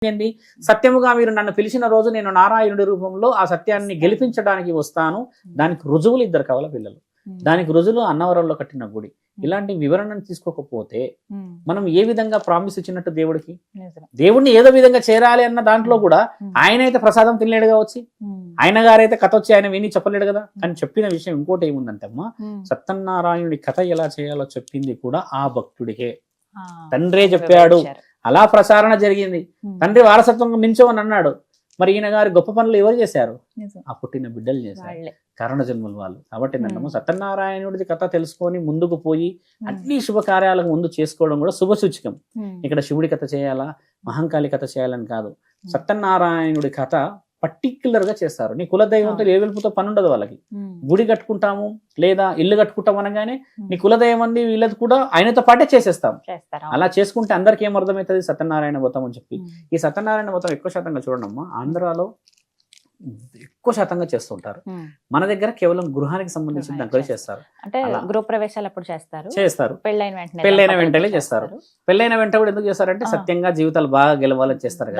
ఏంది సత్యముగా మీరు నన్ను పిలిచిన రోజు నేను నారాయణుడి రూపంలో ఆ సత్యాన్ని గెలిపించడానికి వస్తాను. దానికి రుజువులు ఇద్దరు కవల పిల్లలు, దానికి రుజువులు అన్నవరంలో కట్టిన గుడి. ఇలాంటి వివరణను తీసుకోకపోతే మనం ఏ విధంగా ప్రామిస్ ఇచ్చినట్టు దేవుడికి, దేవుడిని ఏదో విధంగా చేరాలి అన్న దాంట్లో కూడా ఆయన అయితే ప్రసాదం తినలేడు కావచ్చు, ఆయన గారైతే కథ వచ్చి ఆయన విని చెప్పలేడు కదా. కానీ చెప్పిన విషయం ఇంకోటి ఏముందంటే అమ్మా, సత్యనారాయణుడి కథ ఎలా చేయాలో చెప్పింది కూడా ఆ భక్తుడికే. తండ్రే చెప్పాడు, అలా ప్రసారణ జరిగింది. తండ్రి వారసత్వంగా మించవని అన్నాడు. మరి ఈయన గారి గొప్ప పనులు ఎవరు చేశారు? ఆ పుట్టిన బిడ్డలు చేశారు, కారణ జన్మల వాళ్ళు. కాబట్టి ఏంటంటే సత్యనారాయణుడిది కథ తెలుసుకొని ముందుకు పోయి అన్ని శుభకార్యాలకు ముందు చేసుకోవడం కూడా శుభ సూచకం. ఇక్కడ శివుడి కథ చేయాలా, మహంకాళి కథ చేయాలని కాదు, సత్యనారాయణుడి కథ పర్టిక్యులర్ గా చేస్తారు. నీ కులదైవంతో ఏ వెలుపుతో పని ఉండదు వాళ్ళకి. గుడి కట్టుకుంటాము లేదా ఇల్లు కట్టుకుంటాం అనగానే నీ కులదైవం అంది వీళ్ళది కూడా ఆయనతో పాటే చేసేస్తాం. అలా చేసుకుంటే అందరికి ఏం అర్థమవుతుంది? సత్యనారాయణ వ్రతం అని చెప్పి. ఈ సత్యనారాయణ వ్రతం ఎక్కువ శాతంగా చూడమ్మా ఆంధ్రాలో ఎక్కువ శాతంగా చేస్తుంటారు. మన దగ్గర కేవలం గృహానికి సంబంధించిన దగ్గర చేస్తారు. అంటే గృహప్రవేశాలు అప్పుడు చేస్తారు, పెళ్ళైన వెంటనే చేస్తారు. పెళ్ళైన వెంట కూడా ఎందుకు చేస్తారంటే సత్యంగా జీవితాలు బాగా గెలవాలని చేస్తారు కదా.